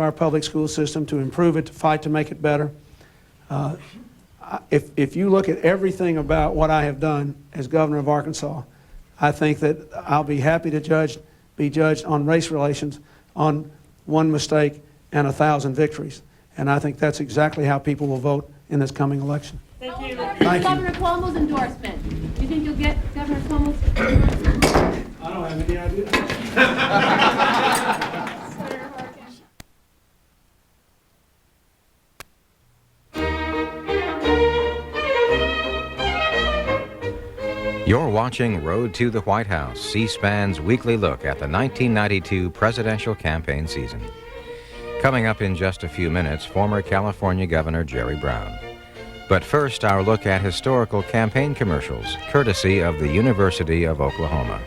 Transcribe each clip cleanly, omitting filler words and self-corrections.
our public school system, to improve it, to fight to make it better. If you look at everything about what I have done as governor of Arkansas, I think that I'll be happy to be judged on race relations on one mistake and 1,000 victories. And I think that's exactly how people will vote in this coming election. Thank you. Thank you. Governor Cuomo's endorsement. Do you think you'll get Governor Cuomo's endorsement? I don't have any idea. You're watching Road to the White House, C-SPAN's weekly look at the 1992 presidential campaign season. Coming up in just a few minutes, former California Governor Jerry Brown. But first, our look at historical campaign commercials, courtesy of the University of Oklahoma.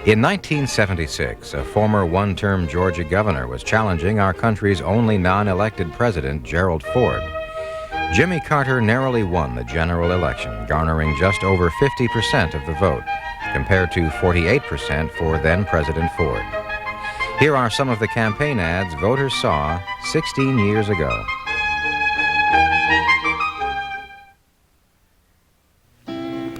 In 1976, a former one-term Georgia governor was challenging our country's only non-elected president, Gerald Ford. Jimmy Carter narrowly won the general election, garnering just over 50% of the vote, compared to 48% for then-President Ford. Here are some of the campaign ads voters saw 16 years ago.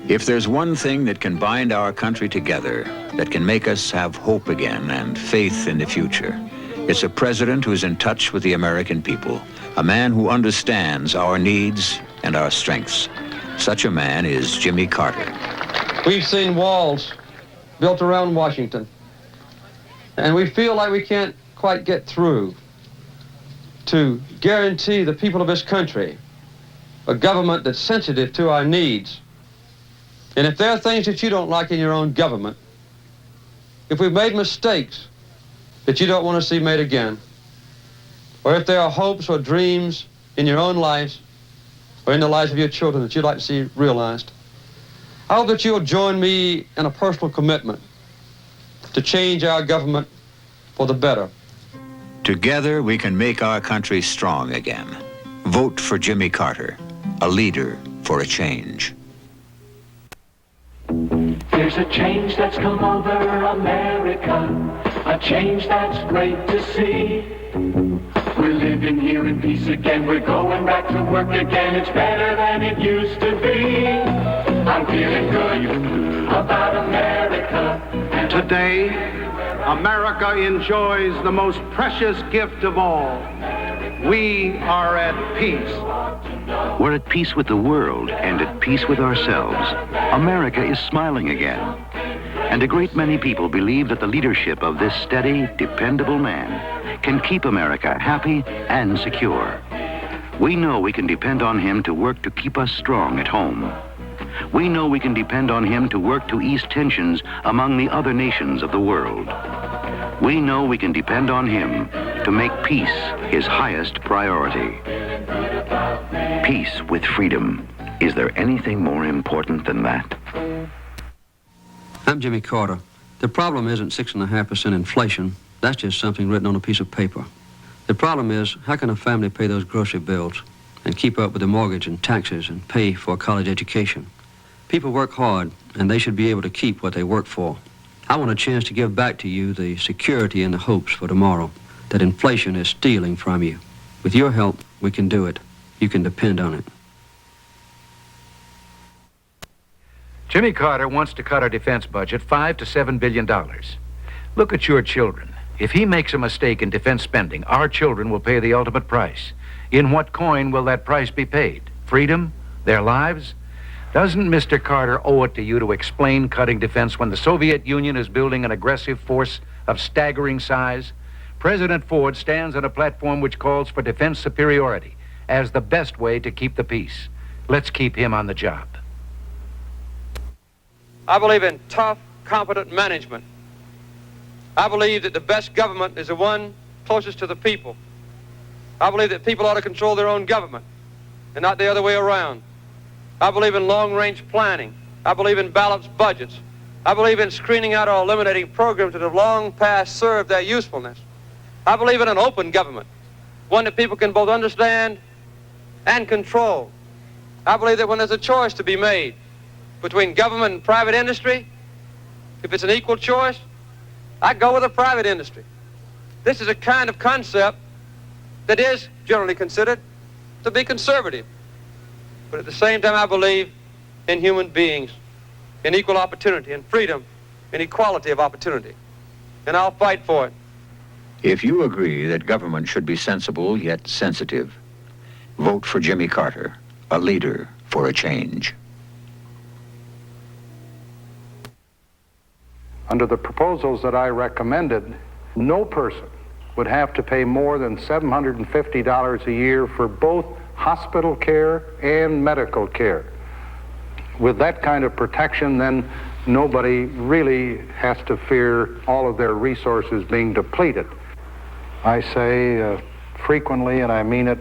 If there's one thing that can bind our country together, that can make us have hope again and faith in the future, it's a president who's in touch with the American people, a man who understands our needs and our strengths. Such a man is Jimmy Carter. We've seen walls built around Washington, and we feel like we can't quite get through to guarantee the people of this country a government that's sensitive to our needs. And if there are things that you don't like in your own government, if we've made mistakes that you don't want to see made again, or if there are hopes or dreams in your own lives or in the lives of your children that you'd like to see realized, I hope that you'll join me in a personal commitment to change our government for the better. Together, we can make our country strong again. Vote for Jimmy Carter, a leader for a change. There's a change that's come over America, a change that's great to see. We're living here in peace again, we're going back to work again, it's better than it used to be. I'm feeling good about America. And today, America enjoys the most precious gift of all. We are at peace. We're at peace with the world and at peace with ourselves. America is smiling again. And a great many people believe that the leadership of this steady, dependable man can keep America happy and secure. We know we can depend on him to work to keep us strong at home. We know we can depend on him to work to ease tensions among the other nations of the world. We know we can depend on him to make peace his highest priority. Peace with freedom. Is there anything more important than that? I'm Jimmy Carter. The problem isn't 6.5% inflation. That's just something written on a piece of paper. The problem is, how can a family pay those grocery bills and keep up with the mortgage and taxes and pay for a college education? People work hard, and they should be able to keep what they work for. I want a chance to give back to you the security and the hopes for tomorrow that inflation is stealing from you. With your help, we can do it. You can depend on it. Jimmy Carter wants to cut our defense budget $5 to $7 billion. Look at your children. If he makes a mistake in defense spending, our children will pay the ultimate price. In what coin will that price be paid? Freedom? Their lives? Doesn't Mr. Carter owe it to you to explain cutting defense when the Soviet Union is building an aggressive force of staggering size? President Ford stands on a platform which calls for defense superiority as the best way to keep the peace. Let's keep him on the job. I believe in tough, competent management. I believe that the best government is the one closest to the people. I believe that people ought to control their own government and not the other way around. I believe in long-range planning. I believe in balanced budgets. I believe in screening out or eliminating programs that have long past served their usefulness. I believe in an open government, one that people can both understand and control. I believe that when there's a choice to be made between government and private industry, if it's an equal choice, I go with the private industry. this is a kind of concept that is generally considered to be conservative. But at the same time, I believe in human beings, in equal opportunity, in freedom, in equality of opportunity. And I'll fight for it. If you agree that government should be sensible yet sensitive, vote for Jimmy Carter, a leader for a change. Under the proposals that I recommended, no person would have to pay more than $750 a year for both hospital care and medical care. With that kind of protection, then nobody really has to fear all of their resources being depleted. I say frequently, and I mean it,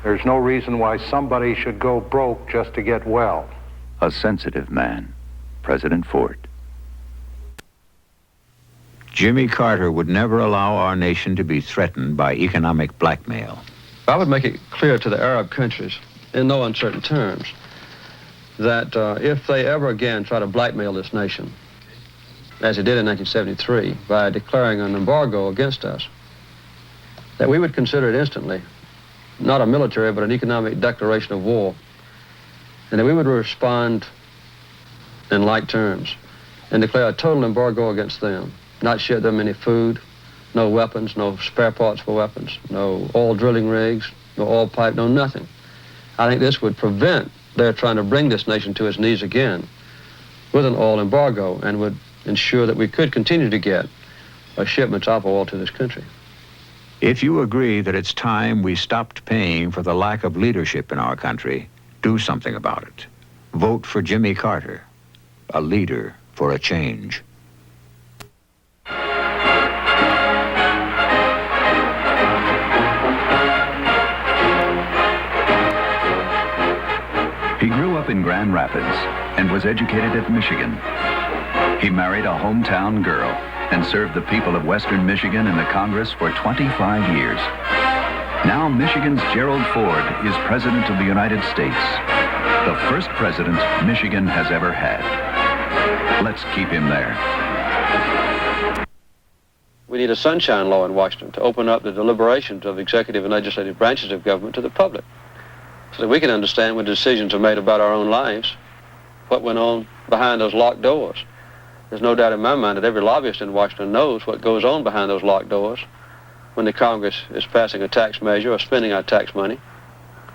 there's no reason why somebody should go broke just to get well. A sensitive man, President Ford. Jimmy Carter would never allow our nation to be threatened by economic blackmail. I would make it clear to the Arab countries, in no uncertain terms, that if they ever again try to blackmail this nation, as they did in 1973, by declaring an embargo against us, that we would consider it instantly not a military but an economic declaration of war, and that we would respond in like terms and declare a total embargo against them, not ship them any food, no weapons, no spare parts for weapons, no oil drilling rigs, no oil pipe, no nothing. I think this would prevent their trying to bring this nation to its knees again with an oil embargo, and would ensure that we could continue to get shipments of oil to this country. If you agree that it's time we stopped paying for the lack of leadership in our country, do something about it. Vote for Jimmy Carter, a leader for a change. He grew up in Grand Rapids and was educated at Michigan. He married a hometown girl and served the people of Western Michigan in the Congress for 25 years. Now Michigan's Gerald Ford is President of the United States, the first president Michigan has ever had. Let's keep him there. We need a sunshine law in Washington to open up the deliberations of the executive and legislative branches of government to the public, so that we can understand when decisions are made about our own lives, what went on behind those locked doors. There's no doubt in my mind that every lobbyist in Washington knows what goes on behind those locked doors when the Congress is passing a tax measure or spending our tax money.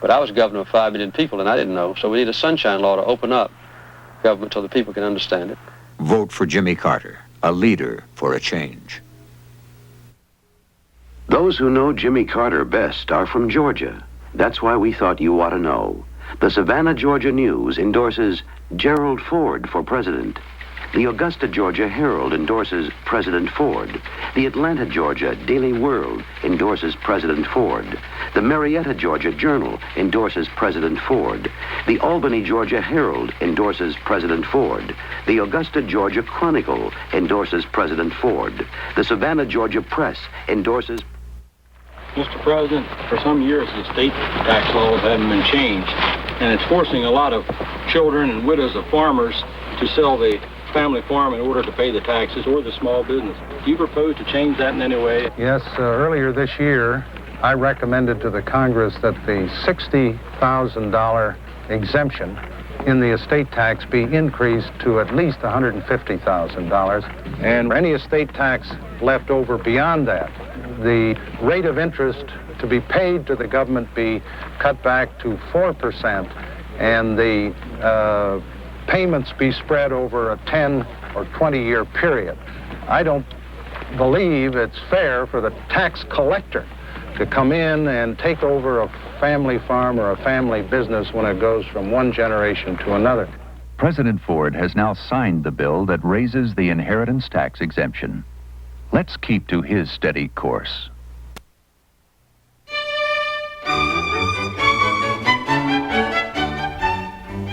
But I was governor of 5 million people and I didn't know, so we need a sunshine law to open up government so the people can understand it. Vote for Jimmy Carter, a leader for a change. Those who know Jimmy Carter best are from Georgia. That's why we thought you ought to know. The Savannah, Georgia News endorses Gerald Ford for president. The Augusta, Georgia Herald endorses President Ford. The Atlanta, Georgia Daily World endorses President Ford. The Marietta, Georgia Journal endorses President Ford. The Albany, Georgia Herald endorses President Ford. The Augusta, Georgia Chronicle endorses President Ford. The Savannah, Georgia Press endorses. Mr. President, for some years the state tax laws haven't been changed, and it's forcing a lot of children and widows of farmers to sell the family farm in order to pay the taxes, or the small business. Do you propose to change that in any way? Yes, earlier this year, I recommended to the Congress that the $60,000 exemption in the estate tax be increased to at least $150,000, and any estate tax left over beyond that, the rate of interest to be paid to the government be cut back to 4%, and the payments be spread over a 10 or 20-year period. I don't believe it's fair for the tax collector to come in and take over a family farm or a family business when it goes from one generation to another. President Ford has now signed the bill that raises the inheritance tax exemption. Let's keep to his steady course.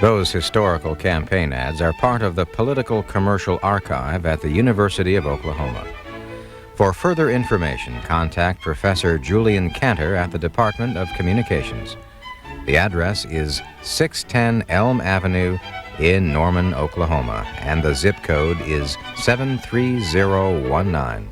Those historical campaign ads are part of the Political Commercial Archive at the University of Oklahoma. For further information, contact Professor Julian Cantor at the Department of Communications. The address is 610 Elm Avenue in Norman, Oklahoma, and the zip code is 73019.